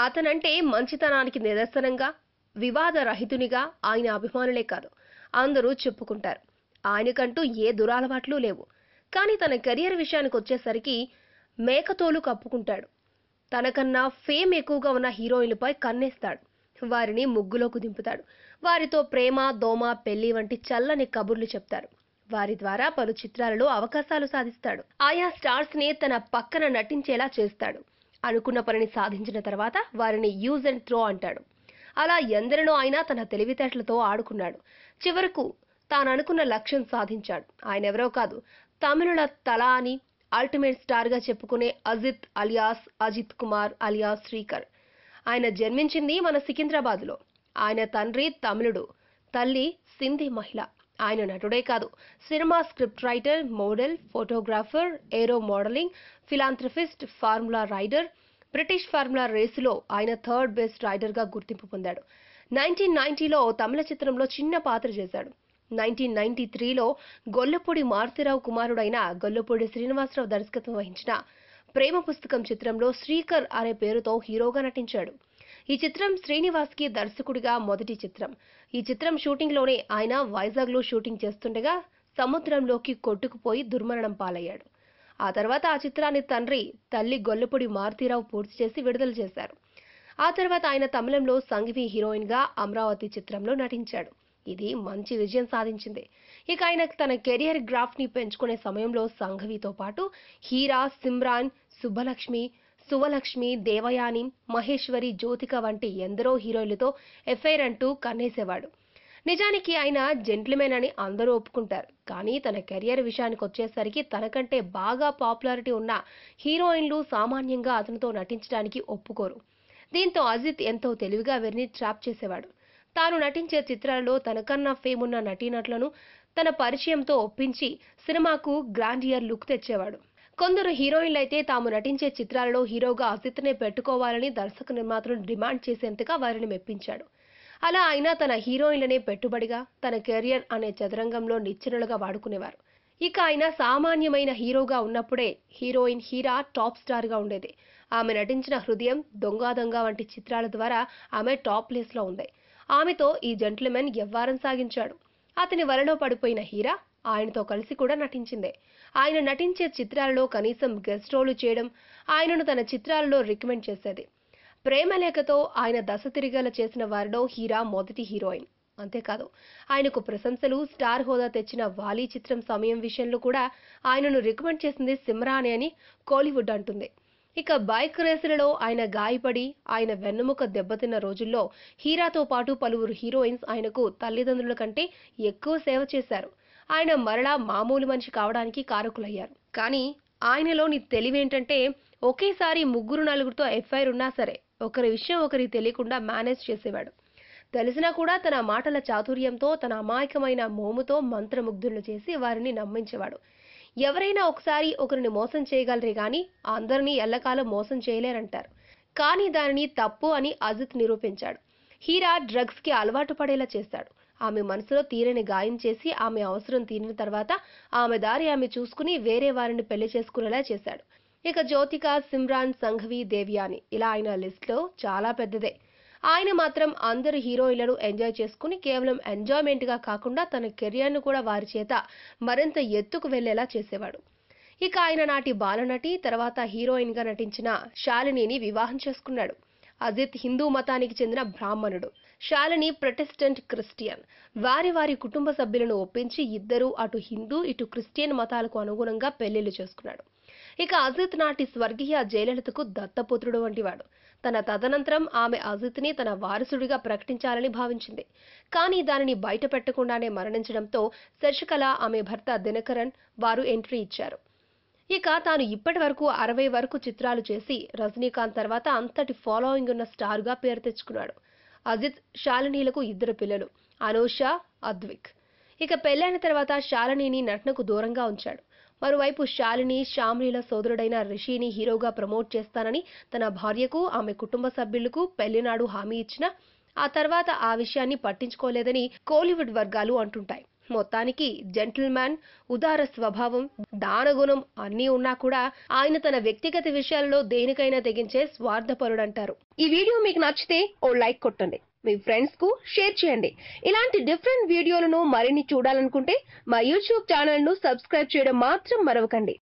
అతనంటే మంచితనానికి నిదర్శనంగా, వివాదరహితునిగా ఆయన అభిమానులే కాదు అందరూ చెప్పుకుంటారు. ఆయనకంటూ ఏ దురలవాట్లు లేవు. కానీ తన కెరియర్ విషయానికొచ్చేసరికి మేకతోలు కప్పుకుంటాడు. తనకన్నా ఫేమ్ ఎక్కువగా ఉన్న హీరోయిన్లపై కన్నేస్తాడు. వారిని ముగ్గులోకి దింపుతాడు. వారితో ప్రేమ, దోమ, పెళ్లి వంటి చల్లని కబుర్లు చెప్తారు. వారి ద్వారా పలు చిత్రాలలో అవకాశాలు సాధిస్తాడు. ఆయా స్టార్స్ ని తన పక్కన నటించేలా చేస్తాడు. అనుకున్న పనిని సాధించిన తర్వాత వారిని యూజ్ అండ్ త్రో అంటాడు. అలా ఎందరినో ఆయన తన తెలివితేటలతో ఆడుకున్నాడు. చివరకు తాననుకున్న లక్ష్యం సాధించాడు. ఆయనెవరో కాదు, తమిళుల తల అని అల్టిమేట్ స్టార్ గా చెప్పుకునే అజిత్ అలియాస్ అజిత్ కుమార్ అలియాస్ శ్రీకర్. ఆయన జన్మించింది మన సికింద్రాబాద్లో. ఆయన తండ్రి తమిళుడు, తల్లి సింధీ మహిళ. ఆయన నటుడే కాదు, cinema script writer, model, photographer, aero modeling, philanthropist, formula rider. British formula రేసులో ఆయన థర్డ్ బెస్ట్ రైడర్ గా గుర్తింపు పొందాడు. 1990లో తమిళ చిత్రంలో చిన్న పాత్ర చేశాడు. 1993లో గొల్లపూడి మారుతిరావు కుమారుడైన గొల్లపూడి శ్రీనివాసరావు దర్శకత్వం వహించిన ప్రేమ పుస్తకం చిత్రంలో శ్రీకర్ అనే పేరుతో హీరోగా నటించాడు. ఈ చిత్రం శ్రీనివాస్ కి దర్శకుడిగా మొదటి చిత్రం. ఈ చిత్రం షూటింగ్ లోనే ఆయన వైజాగ్ లో షూటింగ్ చేస్తుండగా సముద్రంలోకి కొట్టుకుపోయి దుర్మరణం పాలయ్యాడు. ఆ తర్వాత ఆ చిత్రాన్ని తండ్రి, తల్లి గొల్లపూడి మారుతిరావు పూర్తి చేసి విడుదల చేశారు. ఆ తర్వాత ఆయన తమిళంలో సంఘవి హీరోయిన్ గా అమరావతి చిత్రంలో నటించాడు. ఇది మంచి విజయం సాధించింది. ఇక ఆయన తన కెరియర్ గ్రాఫ్ ని పెంచుకునే సమయంలో సంఘవితో పాటు హీరా, సిమ్రాన్, సుబ్బలక్ష్మి, సువలక్ష్మి, దేవయాని, మహేశ్వరి, జ్యోతిక వంటి ఎందరో హీరోయిన్లతో ఎఫైర్ అంటూ కన్నేసేవాడు. నిజానికి ఆయన జెంట్లిమెన్ అని అందరూ ఒప్పుకుంటారు. కానీ తన కెరియర్ విషయానికి వచ్చేసరికి తనకంటే బాగా పాపులారిటీ ఉన్న హీరోయిన్లు సామాన్యంగా అతనితో నటించడానికి ఒప్పుకోరు. దీంతో అజిత్ ఎంతో తెలివిగా వీరిని ట్రాప్ చేసేవాడు. తాను నటించే చిత్రాలలో తనకన్నా ఫేమ్ ఉన్న నటీనటులను తన పరిచయంతో ఒప్పించి సినిమాకు గ్రాండియర్ లుక్ తెచ్చేవాడు. కొందరు హీరోయిన్లైతే తాము నటించే చిత్రాలలో హీరోగా అజిత్నే పెట్టుకోవాలని దర్శక నిర్మాతలు డిమాండ్ చేసేంతగా వారిని మెప్పించాడు. అలా ఆయన తన హీరోయిన్లనే పెట్టుబడిగా తన కెరియర్ అనే చదరంగంలో నిచ్చెనలుగా వాడుకునేవారు. ఇక ఆయన సామాన్యమైన హీరోగా ఉన్నప్పుడే హీరోయిన్ హీరా టాప్ స్టార్ గా ఉండేది. ఆమె నటించిన హృదయం, దొంగ దొంగ వంటి చిత్రాల ద్వారా ఆమె టాప్ ప్లేస్ లో ఉంది. ఆమెతో ఈ జెంట్లిమెన్ వ్యవహారం సాగించాడు. అతని వలలో పడిపోయిన హీరా ఆయనతో కలిసి కూడా నటించిందే. ఆయన నటించే చిత్రాలలో కనీసం గెస్ట్ రోలు చేయడం ఆయనను తన చిత్రాలలో రికమెండ్ చేసేది. ప్రేమలేఖతో ఆయన దశ తిరిగేలా చేసిన వారిలో హీరా మొదటి హీరోయిన్. అంతేకాదు, ఆయనకు ప్రశంసలు, స్టార్ హోదా తెచ్చిన వాలి చిత్రం సమయం విషయంలో కూడా ఆయనను రికమెండ్ చేసింది సిమ్రానే అని కోలీవుడ్ అంటుంది. ఇక బైక్ రేసులలో ఆయన గాయపడి ఆయన వెన్నెముక దెబ్బతిన్న రోజుల్లో హీరాతో పాటు పలువురు హీరోయిన్స్ ఆయనకు తల్లిదండ్రుల కంటే ఎక్కువ సేవ చేశారు. ఆయన మరలా మామూలు మనిషి కావడానికి కారకులయ్యారు. కానీ ఆయనలోని తెలివేంటంటే ఒకేసారి ముగ్గురు నలుగురితో ఎఫ్ఐఆర్ ఉన్నా సరే ఒకరి విషయం ఒకరికి తెలియకుండా మేనేజ్ చేసేవాడు. తెలిసినా కూడా తన మాటల చాతుర్యంతో, తన అమాయకమైన మోముతో మంత్రముగ్ధులను చేసి వారిని నమ్మించేవాడు. ఎవరైనా ఒకసారి ఒకరిని మోసం చేయగలరే గాని అందరినీ ఎల్లకాలం మోసం చేయలేరంటారు. కానీ దానిని తప్పు అని అజిత్ నిరూపించాడు. హీరా డ్రగ్స్ కి అలవాటు పడేలా చేశాడు. ఆమె మనసులో తీరని గాయం చేసి ఆమె అవసరం తీరిన తర్వాత ఆమె దారి ఆమె చూసుకుని వేరే వారిని పెళ్లి చేసుకునేలా చేశాడు. ఇక జ్యోతిక, సిమ్రాన్, సంఘవి, దేవ్యాని ఇలా ఆయన లిస్ట్ లో చాలా పెద్దదే. ఆయన మాత్రం అందరు హీరోయిన్లను ఎంజాయ్ చేసుకుని కేవలం ఎంజాయ్మెంట్ గా కాకుండా తన కెరియర్ ను కూడా వారి చేత మరింత ఎత్తుకు వెళ్లేలా చేసేవాడు. ఇక ఆయన నాటి బాలనటి, తర్వాత హీరోయిన్ గా నటించిన శాలినిని వివాహం చేసుకున్నాడు. అజిత్ హిందూ మతానికి చెందిన బ్రాహ్మణుడు, శాలిని ప్రొటెస్టెంట్ క్రిస్టియన్. వారి వారి కుటుంబ సభ్యులను ఒప్పించి ఇద్దరూ అటు హిందూ ఇటు క్రిస్టియన్ మతాలకు అనుగుణంగా పెళ్లిళ్లు చేసుకున్నాడు. ఇక అజిత్ నాటి స్వర్గీయ జయలలితకు దత్తపుత్రుడు వంటివాడు. తన తదనంతరం ఆమె అజిత్ ని తన వారసుడిగా ప్రకటించాలని భావించింది. కానీ దానిని బయట పెట్టకుండానే మరణించడంతో శశికళ, ఆమె భర్త దినకరన్ వారు ఎంట్రీ ఇచ్చారు. ఇక తాను ఇప్పటి వరకు 60 వరకు చిత్రాలు చేసి రజనీకాంత్ తర్వాత అంతటి ఫాలోయింగ్ ఉన్న స్టార్ గా పేరు తెచ్చుకున్నాడు. అజిత్, శాలినీలకు ఇద్దరు పిల్లలు, అనూష, అద్విక్. ఇక పెళ్లైన తర్వాత శాలినిని నటనకు దూరంగా ఉంచాడు. మరోవైపు శాలిని, శ్యామ్లీల సోదరుడైన రిషిని హీరోగా ప్రమోట్ చేస్తానని తన భార్యకు, ఆమె కుటుంబ సభ్యులకు పెళ్లినాడు హామీ ఇచ్చినా ఆ తర్వాత ఆ విషయాన్ని పట్టించుకోలేదని కోలీవుడ్ వర్గాలు అంటుంటాయి. మొత్తానికి జెంటిల్‌మ్యాన్, ఉదార స్వభావం, దానగుణం అన్నీ ఉన్నా కూడా ఆయన తన వ్యక్తిగత విషయాల్లో దేనికైనా తెగించే స్వార్థపరుడంటారు. ఈ వీడియో మీకు నచ్చితే ఓ లైక్ కొట్టండి. మీ ఫ్రెండ్స్ కు షేర్ చేయండి. ఇలాంటి డిఫరెంట్ వీడియోలను మరిన్ని చూడాలనుకుంటే మా యూట్యూబ్ ఛానల్ ను సబ్స్క్రైబ్ చేయడం మాత్రం మరవకండి.